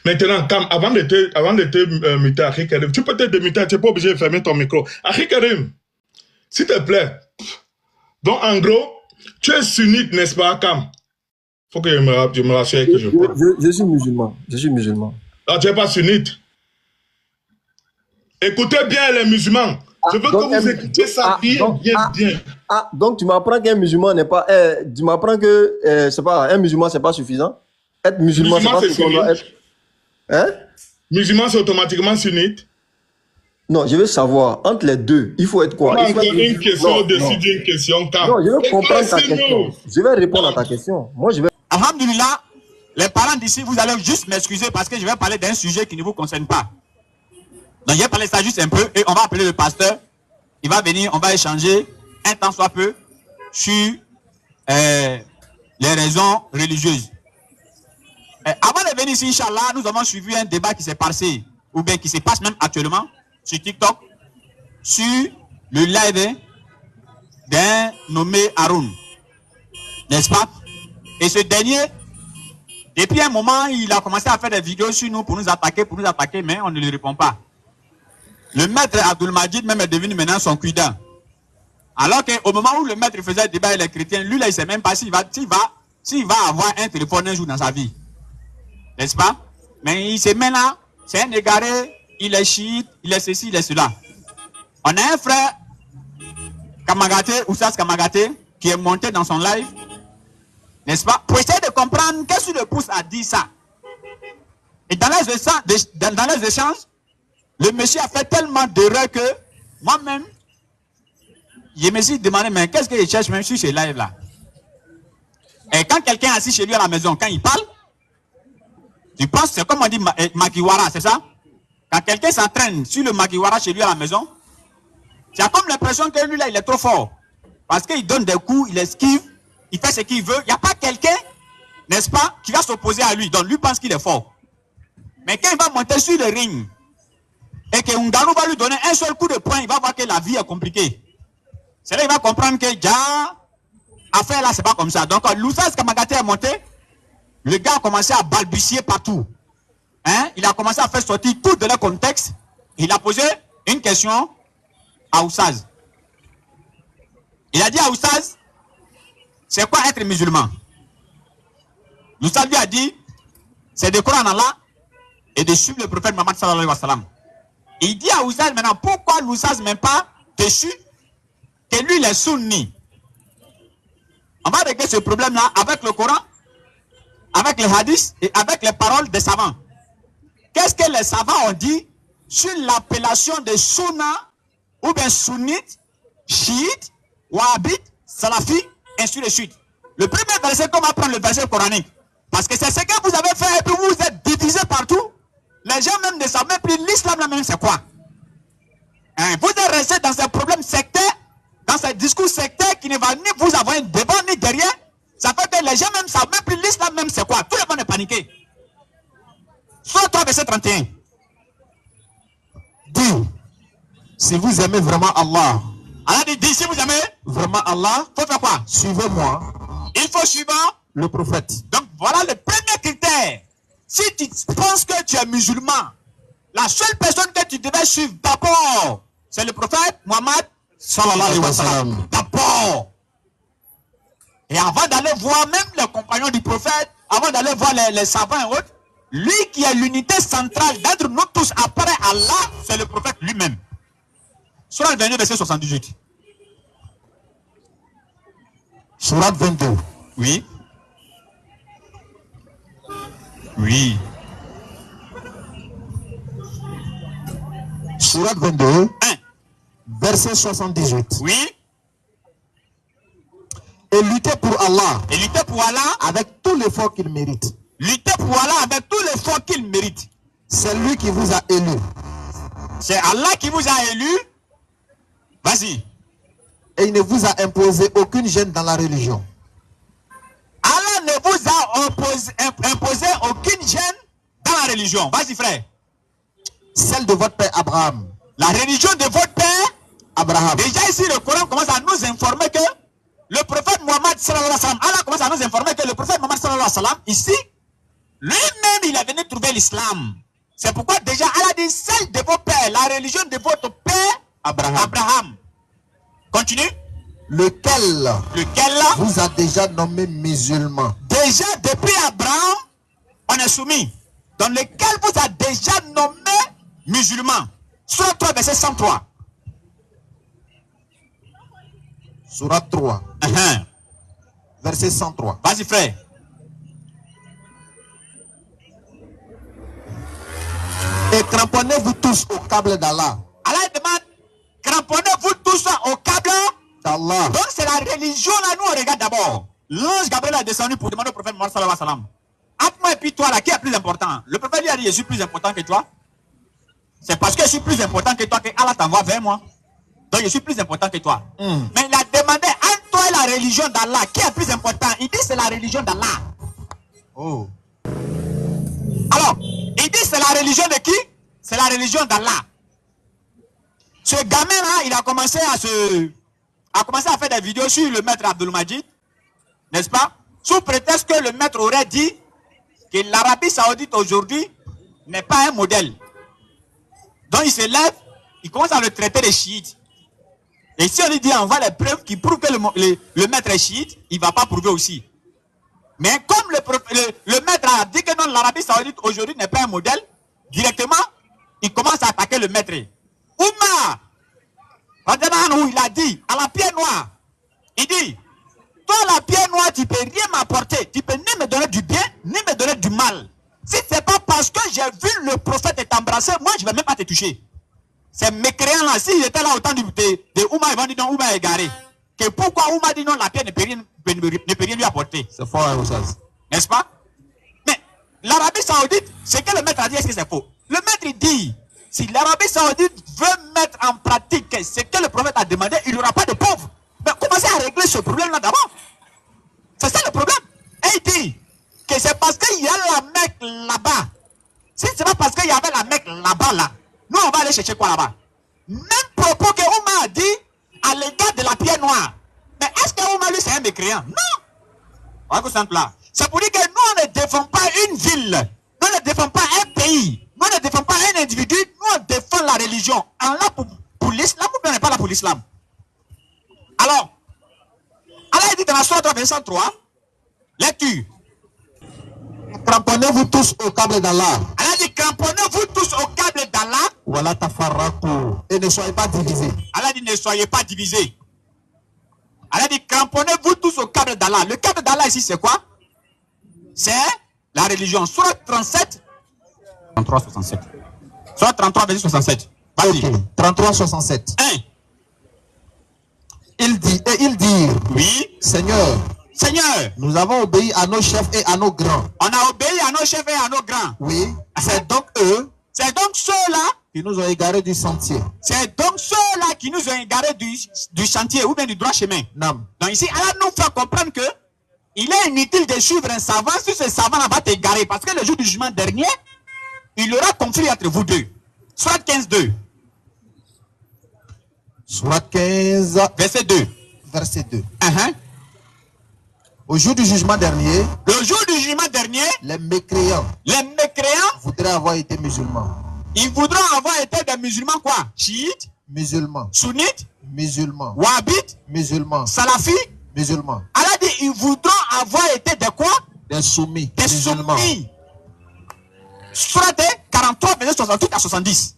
Maintenant, avant de te muter, Akhi Karim, tu peux te démuter, tu n'es pas obligé de fermer ton micro. Akhi Karim, s'il te plaît. Donc, en gros, tu es sunnite, n'est-ce pas, Kam? Il faut que je me rassure que je parle. Je suis musulman. Je suis musulman. Ah, tu n'es pas sunnite? Écoutez bien les musulmans. Je veux que vous écoutiez ça bien. Donc tu m'apprends qu'un musulman n'est pas... tu m'apprends que c'est pas, un musulman, c'est pas suffisant? Être musulman, c'est pas ce qu'on doit être. Hein? Musulman, c'est automatiquement sunnite? Non, je veux savoir, entre les deux, il faut être quoi? Il faut être une question au-dessus d'une question. Non, je veux comprendre ta question. Je vais répondre à ta question. Moi, je vais... Alhamdulillah, les parents d'ici, vous allez juste m'excuser parce que je vais parler d'un sujet qui ne vous concerne pas. Donc, je vais parler ça juste un peu et on va appeler le pasteur. Il va venir, on va échanger un temps soit peu sur les raisons religieuses. Avant de venir ici, Inch'Allah, nous avons suivi un débat qui s'est passé, ou bien qui se passe même actuellement, sur TikTok, sur le live d'un nommé Haroun. N'est-ce pas? Et ce dernier, depuis un moment, il a commencé à faire des vidéos sur nous pour nous attaquer, mais on ne lui répond pas. Le maître Abdul Majid même est devenu maintenant son cuidant. Alors qu'au moment où le maître faisait le débat avec les chrétiens, lui là, il ne sait même pas s'il va avoir un téléphone un jour dans sa vie. N'est-ce pas? Mais il se met là, c'est un égaré, il est chiite, il est ceci, il est cela. On a un frère, Kamagaté, Oussas Kamagaté, qui est monté dans son live, n'est-ce pas? Pour essayer de comprendre qu'est-ce qui le pousse à dire ça. Et dans les échanges, le monsieur a fait tellement d'erreurs que moi-même, je me suis demandé, mais qu'est-ce qu'il cherche même sur ces lives-là? Et quand quelqu'un est assis chez lui à la maison, quand il parle, tu penses, c'est comme on dit Makiwara, c'est ça? Quand quelqu'un s'entraîne sur le Makiwara chez lui à la maison, tu as comme l'impression que lui là, il est trop fort. Parce qu'il donne des coups, il esquive, il fait ce qu'il veut. Il n'y a pas quelqu'un, n'est-ce pas, qui va s'opposer à lui. Donc lui pense qu'il est fort. Mais quand il va monter sur le ring, et que Ngannou va lui donner un seul coup de poing, il va voir que la vie est compliquée. C'est là qu'il va comprendre que affaire là, c'est pas comme ça. Donc, Loussas Kamagaté est monté, le gars a commencé à balbutier partout. Hein? Il a commencé à faire sortir tout de leur contexte. Il a posé une question à Oussaz. Il a dit à Oussaz, c'est quoi être musulman? Oussaz lui a dit, c'est de croire en Allah et de suivre le prophète Mohammed sallallahu alayhi wa sallam. Il dit à Oussaz maintenant, pourquoi Oussaz n'est pas déçu que lui, il est sunni? On va régler ce problème-là avec le Coran, avec les hadiths et avec les paroles des savants. Qu'est-ce que les savants ont dit sur l'appellation de sunna ou bien sunnite, chiite, wahhabite, salafi, ainsi de suite? Le premier verset, qu'on va prendre le verset coranique. Parce que c'est ce que vous avez fait et puis vous êtes divisés partout. Les gens même ne savent même plus l'islam même c'est quoi. Hein? Vous êtes restés dans ces problèmes sectaires, dans ces discours sectaires qui ne va ni vous avoir un devant ni derrière. Ça fait que les gens même ne savent même plus l'islam même c'est quoi. Tout le monde est paniqué. Soit toi verset 31. Dis, si vous aimez vraiment Allah. Allah dit, si vous aimez vraiment Allah, il faut faire quoi? Suivez-moi. Il faut suivre le prophète. Donc voilà le premier critère. Si tu penses que tu es musulman, la seule personne que tu devais suivre d'abord, c'est le prophète Mohammed sallallahu alayhi wa sallam. D'abord. Et avant d'aller voir même les compagnons du prophète, avant d'aller voir les savants et autres, lui qui est l'unité centrale d'entre nous tous après Allah, c'est le prophète lui-même. Surat 22, verset 78. Surat 22. Oui. Oui. Surat 22, 1. Verset 78. Oui. Et lutter pour Allah. Et lutter pour Allah avec tout l'effort qu'il mérite. Lutter pour Allah avec tout l'effort qu'il mérite. C'est lui qui vous a élu. C'est Allah qui vous a élu. Vas-y. Et il ne vous a imposé aucune gêne dans la religion. Allah ne vous a imposé aucune gêne dans la religion. Vas-y frère. Celle de votre père Abraham. La religion de votre père Abraham. Déjà ici le Coran commence à nous informer que le prophète Mohammed sallallahu alayhi wa sallam, Allah commence à nous informer que le prophète Mohammed sallallahu alayhi wa sallam, ici, Lui-même, il est venu trouver l'islam. C'est pourquoi déjà, Allah dit, celle de vos pères, la religion de votre père, Abraham. Continue. Lequel Lequel vous a déjà nommé musulman. Déjà, depuis Abraham, on est soumis. Dans lequel vous a déjà nommé musulman. Surat 3, verset 103. Surat 3, verset 103. Vas-y, frère. Et cramponnez-vous tous au câble d'Allah. Allah demande, cramponnez-vous tous au câble d'Allah. Donc c'est la religion là, nous on regarde d'abord. L'ange Gabriel est descendu pour demander au prophète Mohammed sallallahu alayhi wa sallam. Entre-moi et puis toi là, qui est plus important? Le prophète lui a dit, je suis plus important que toi. C'est parce que je suis plus important que toi que Allah t'envoie vers moi. Donc je suis plus important que toi. Mais il a demandé, entre toi et la religion d'Allah, qui est plus important? Il dit c'est la religion d'Allah. Oh. Alors, il dit c'est la religion de qui? C'est la religion d'Allah. Ce gamin-là, il a commencé à faire des vidéos sur le maître Abdul Majid, n'est-ce pas? Sous prétexte que le maître aurait dit que l'Arabie Saoudite aujourd'hui n'est pas un modèle. Donc il se lève, il commence à le traiter de chiite. Et si on lui dit, on voit les preuves qui prouvent que le maître est chiite, il ne va pas prouver aussi. Mais comme le maître a dit que non, l'Arabie Saoudite aujourd'hui n'est pas un modèle, directement, il commence à attaquer le maître. Oumar, il a dit à la pierre noire, il dit, toi la pierre noire, tu ne peux rien m'apporter, tu ne peux ni me donner du bien, ni me donner du mal. Si ce n'est pas parce que j'ai vu le prophète t'embrasser, moi je ne vais même pas te toucher. Ces mécréants là, s'ils étaient là au temps de Oumar, ils vont dire non, Oumar est égaré. Que pourquoi Oumar dit non, la pierre ne peut rien lui apporter. C'est fort, hein, n'est-ce pas? Mais l'Arabie Saoudite, ce que le maître a dit, est-ce que c'est faux? Le maître dit, si l'Arabie Saoudite veut mettre en pratique ce que le prophète a demandé, il n'y aura pas de pauvres. Mais commencez à régler ce problème-là d'abord. C'est ça le problème. Et il dit que c'est parce qu'il y a la Mecque là-bas. Si ce n'est pas parce qu'il y avait la Mecque là-bas, là, nous on va aller chercher quoi là-bas? Même propos que Oumar a dit à l'égard de la pierre noire. Mais est-ce que Oumar lui c'est un mécréant? Non. Voilà que simple là. C'est pour dire que nous on ne défend pas une ville. Nous on ne défend pas un pays. Nous on ne défend pas un individu. Nous on défend la religion. En là pour l'islam ou bien on n'est pas là pour l'islam? Alors, Allah dit dans la sourate 23, lecture. Cramponnez-vous tous au câble d'Allah. Allah dit cramponnez-vous tous au câble d'Allah. Voilà tafarraku. Et ne soyez pas divisés. Allah dit ne soyez pas divisés. Allah dit cramponnez-vous tous au câble d'Allah. Le câble d'Allah ici c'est quoi? C'est la religion. Sourate 37. 33-67. Sourate 33, verset 67. Vas-y. 33-67. 1. Ils dirent, Oui. Seigneur, nous avons obéi à nos chefs et à nos grands. On a obéi à nos chefs et à nos grands. Oui. C'est donc eux. C'est donc ceux-là qui nous ont égarés du sentier. C'est donc ceux-là qui nous ont égarés du chantier ou bien du droit chemin. Nam. Donc ici, Allah nous fait comprendre que il est inutile de suivre un savant si ce savant-là va t'égarer. Parce que le jour du jugement dernier, il y aura conflit entre vous deux. Surat 15-2. Surat 15, verset 2. Verset 2. Au jour du jugement dernier, le jour du jugement dernier, les mécréants voudraient avoir été musulmans. Ils voudront avoir été des musulmans quoi? Chiites, musulmans, sunnites, musulmans, wahhabites, musulmans, salafis, musulmans. Allah dit ils voudront avoir été des quoi? Des soumis, des musulmans. Soumis. Surat 43, verset 68 à 70.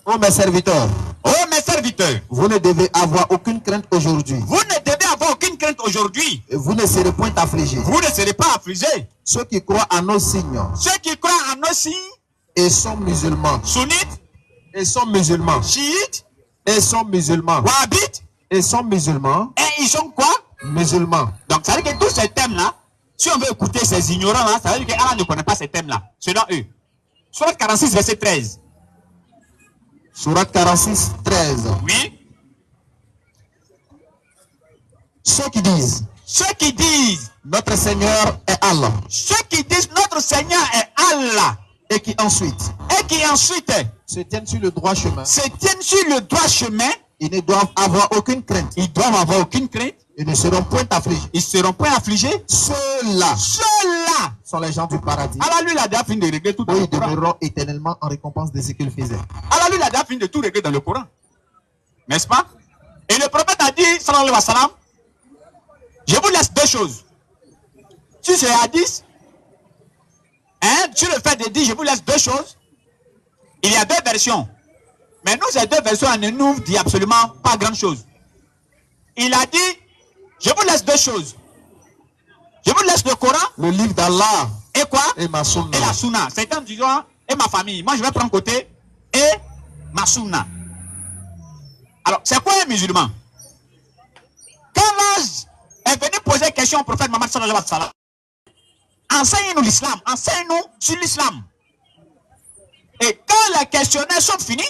Oh mes serviteurs, vous ne devez avoir aucune crainte aujourd'hui. Vous ne devez avoir aucune crainte aujourd'hui. Et vous ne serez point affligés. Vous ne serez pas affligés. Ceux qui croient à nos signes. Ceux qui croient à nos signes. Et sont musulmans. Sunnites. Et sont musulmans. Chiites. Et sont musulmans. Wahhabites. Et sont musulmans. Et ils sont quoi? Musulmans. Donc ça veut dire que tous ces thèmes-là, si on veut écouter ces ignorants-là, ça veut dire qu'Allah ne connaît pas ces thèmes-là. Selon eux. Surat 46, verset 13. Surat 46, 13. Oui. Ceux qui disent notre Seigneur est Allah. Ceux qui disent notre Seigneur est Allah. Et qui ensuite se tiennent sur le droit chemin. Ils ne doivent avoir aucune crainte. Ils Ils ne seront point affligés. Ils seront point affligés. Ceux-là sont les gens du paradis. Alors lui, il a déjà fini de régler tout dans Où le ils Coran. demeureront éternellement en récompense de ce qu'ils faisaient. Alors lui, il a déjà fini de tout régler dans le Coran. N'est-ce pas? Et le prophète a dit, sallallahu alayhi wa sallam, je vous laisse deux choses. Sur ce hadith, sur le fait de dire, je vous laisse deux choses, il y a deux versions. Mais nous, ces deux versions ne nous disent absolument pas grand chose. Il a dit, je vous laisse deux choses. Je vous laisse le Coran. Le livre d'Allah. Et quoi? Et ma sunna. Et la sunna. C'est en disant, et ma famille. Moi, je vais prendre côté, et ma sunna. Alors, c'est quoi un musulman? Quand l'ange est venu poser question au prophète Mohammed sallallahu alayhi wa sallam, enseigne-nous l'islam, enseigne-nous sur l'islam. Et quand les questionnaires sont finis,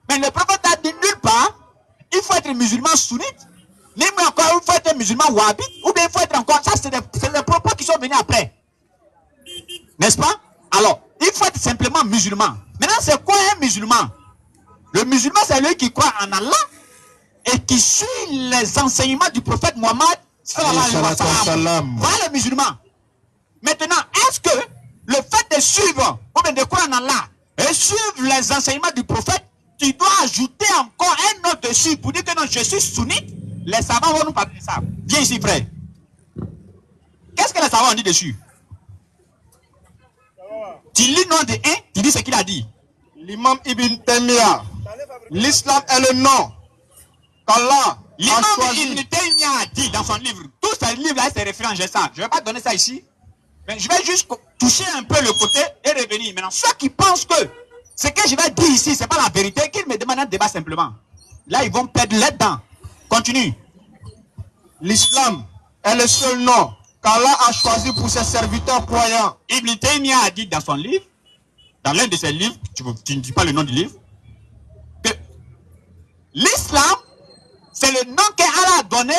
mais le prophète a dit nulle part, il faut être musulman sunnite, ni encore il faut être musulman wahhabite, ou bien il faut être encore, ça c'est les propos qui sont venus après. N'est-ce pas? Alors, il faut être simplement musulman. Maintenant, c'est quoi un musulman? Le musulman, c'est lui qui croit en Allah et qui suit les enseignements du prophète Mohammed sallallahu alayhi wa sallam. Voilà le musulman. Maintenant, est-ce que le fait de suivre ou bien de croire en Allah et suivre les enseignements du prophète, tu dois ajouter encore un autre dessus pour dire que non, je suis sunnite? Les savants vont nous parler de ça. Viens ici, frère. Qu'est-ce que les savants ont dit dessus? Tu lis le nom de un, tu dis ce qu'il a dit. L'imam Ibn Taymiyyah, l'islam est le nom qu'Allah L'imam a choisi. Ibn Taymiyyah a dit dans son livre, tous ces livres-là, c'est référent, j'ai ça. Je ne vais pas donner ça ici. Mais je vais juste toucher un peu le côté et revenir. Maintenant, ceux qui pensent que ce que je vais dire ici, ce n'est pas la vérité, qu'ils me demandent un débat simplement. Là, ils vont perdre là-dedans. Continue. L'islam est le seul nom qu'Allah a choisi pour ses serviteurs croyants. Ibn Taymiyyah a dit dans son livre, dans l'un de ses livres, tu ne dis pas le nom du livre, que l'islam, c'est le nom qu'Allah a donné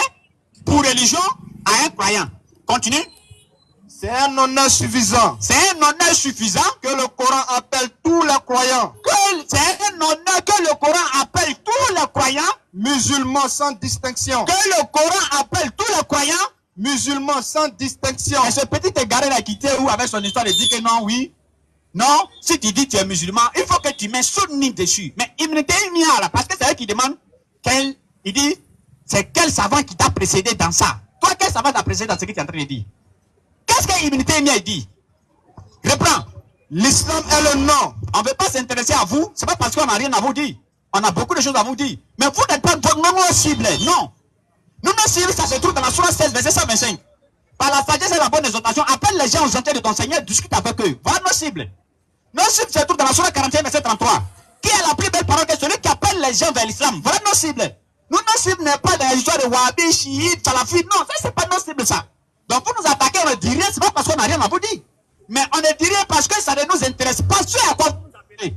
pour religion à un croyant. Continue. C'est un honneur suffisant C'est un honneur suffisant que le Coran appelle tous les croyants, c'est un honneur que le Coran appelle tous les croyants, musulmans sans distinction. que le Coran appelle tous les croyants. Musulmans sans distinction. Et ce petit égaré là qui était où avec son histoire de dire que non, oui, non, si tu dis que tu es musulman, il faut que tu mets sunni dessus. Mais Ibn Taymiyyah là, parce que c'est eux qui demandent, il dit, c'est quel savant qui t'a précédé dans ça? Toi, quel savant t'a précédé dans ce que tu es en train de dire? Qu'est-ce que Ibn Taymiyyah dit? Reprends. L'islam est le nom. On ne veut pas s'intéresser à vous, c'est pas parce qu'on n'a rien à vous dire. On a beaucoup de choses à vous dire. Mais vous n'êtes pas nos cibles, non. Nous, nos cibles, ça se trouve dans la sourate 16, verset 125. Par la sagesse et la bonne exhortation, appelle les gens aux entiers de ton Seigneur, discute avec eux. Voilà nos cibles. Nos cibles se trouvent dans la sourate 41, verset 33. Qui est la plus belle parole que celui qui appelle les gens vers l'islam? Voilà nos cibles. Nous, nos cibles n'est pas dans l'histoire de Wahhabi, chiite, salafi. Non, ça, c'est pas nos cibles, ça. Donc, pour nous attaquer, on ne dit rien, c'est pas parce qu'on n'a rien à vous dire. Mais on ne dit rien parce que ça ne nous intéresse pas ce à quoi vous appelez.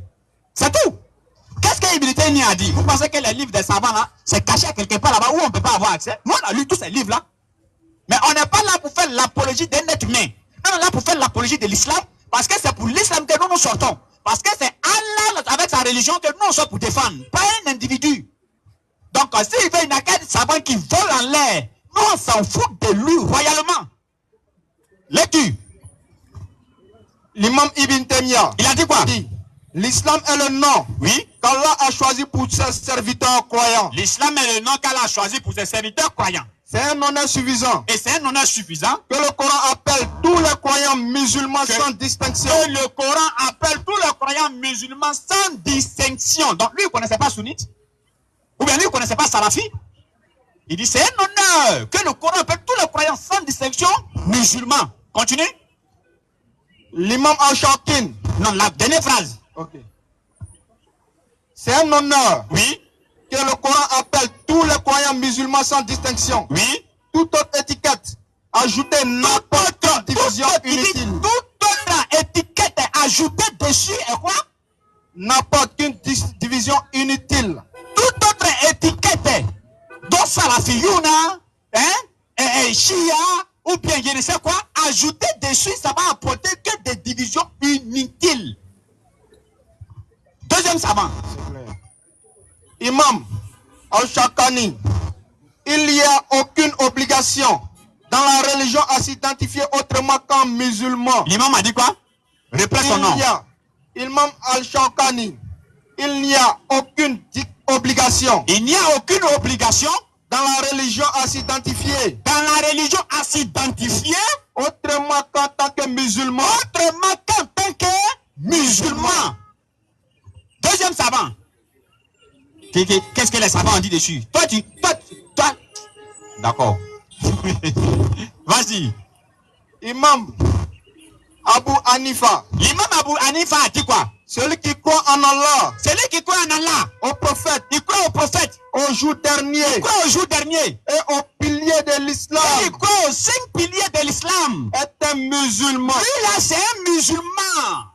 C'est tout. Qu'est-ce que Ibn Taymiyyah a dit? Vous pensez que les livres des savants là, c'est caché à quelque part là-bas où on ne peut pas avoir accès? Nous, on a lu tous ces livres-là. Mais on n'est pas là pour faire l'apologie d'un être humain. Nous, on est là pour faire l'apologie de l'islam parce que c'est pour l'islam que nous nous sortons. Parce que c'est Allah avec sa religion que nous sommes pour défendre, pas un individu. Donc, s'il veut une académie savant qui vole en l'air, nous, on s'en fout de lui royalement. Lecture. L'imam Ibn Taymiyyah, Il a dit quoi? dit, l'islam est le nom Oui. qu'Allah a choisi pour ses serviteurs croyants. L'islam est le nom qu'Allah a choisi pour ses serviteurs croyants. C'est un honneur suffisant Et c'est un honneur suffisant que le Coran appelle tous les croyants musulmans Que- sans distinction. que le Coran appelle tous les croyants musulmans sans distinction. Donc lui, il ne connaissait pas sunnite. Ou bien lui, il ne connaissait pas salafi. Il dit, c'est un honneur que le Coran appelle tous les croyants sans distinction musulmans. Continue. L'imam Al-Shakin, Non, la dernière phrase. c'est un honneur Oui, que le Coran appelle tous les croyants musulmans sans distinction. oui. Toute autre étiquette, ajoutez n'importe quelle division Il dit, inutile. toute autre étiquette ajoutée dessus est quoi? N'importe quelle division inutile. Toute autre étiquette dont Salafiyuna, Shia, ou bien je ne sais quoi, ajouter dessus, ça va apporter que des divisions inutiles. Deuxième savant. Imam Al-Shakani, il n'y a aucune obligation obligation dans la religion à s'identifier autrement qu'en musulman. L'imam a dit quoi? Répète son nom. Imam Al-Shawkani, il n'y a aucune obligation. Il n'y a aucune obligation dans la religion à s'identifier. Dans la religion à s'identifier autrement qu'en tant que musulman. Autrement qu'en tant que musulman. Deuxième savant. Qu'est-ce que les savants ont dit dessus? Toi. D'accord. Vas-y. Imam Abu Hanifa. L'imam Abu Hanifa a dit quoi? Celui qui croit en Allah. Celui qui croit en Allah. Au prophète. Il croit au prophète. Au jour dernier. Il croit au jour dernier. Et aux piliers de l'islam. Il croit aux 5 piliers de l'islam. Est un musulman. Lui là, c'est un musulman.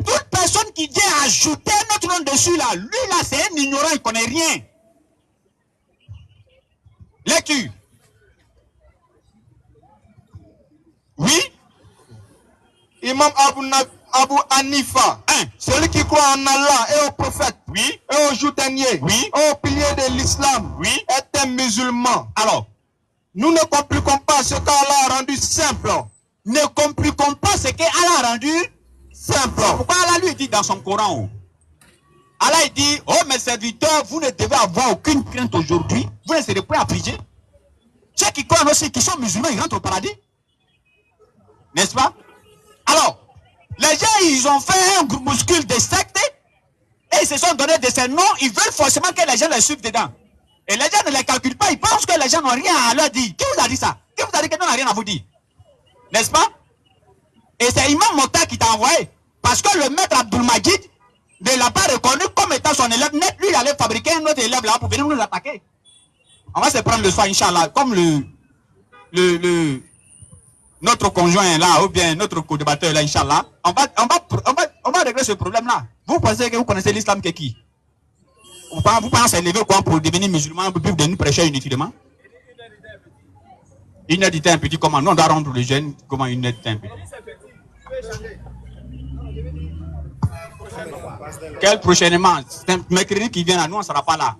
Toute personne qui vient ajouter notre nom dessus là, lui là, c'est un ignorant, il ne connaît rien. Lecture. Oui. Imam Abu Hanifa. Celui qui croit en Allah et au prophète. Oui. Et au jour dernier. Oui. Et au pilier de l'islam. Oui. Est un musulman. Alors, nous ne compliquons pas ce qu'Allah a rendu simple. Ne compliquons pas ce qu'Allah a rendu simple. Pourquoi Allah lui dit dans son Coran? Allah il dit, oh mes serviteurs, vous ne devez avoir aucune crainte aujourd'hui. Vous ne serez pas affligés. Ceux qui croient aussi, qui sont musulmans, ils rentrent au paradis. N'est-ce pas? Alors, les gens, ils ont fait un groupuscule de sectes et ils se sont donné de ces noms. Ils veulent forcément que les gens les suivent dedans. Et les gens ne les calculent pas. Ils pensent que les gens n'ont rien à leur dire. Qui vous a dit ça? Qui vous a dit que nous n'avons rien à vous dire? N'est-ce pas? Et c'est Imam Mokhtar qui t'a envoyé. Parce que le maître Abdul Majid ne l'a pas reconnu comme étant son élève net. Lui, il allait fabriquer un autre élève là pour venir nous attaquer. On va se prendre le soin, Inch'Allah. Comme notre conjoint là, ou bien notre co-débatteur là, Inch'Allah. On va régler ce problème là. Vous pensez que vous connaissez l'islam que qui? Vous pensez s'élever quoi pour devenir musulman, pour devenir prêcheur inutilement? Une heure du temps un petit, comment? Nous on doit rendre le jeûne, comment une heure du temps un petit? Quel prochainement? C'est un mercredi qui vient là, nous on ne sera pas là.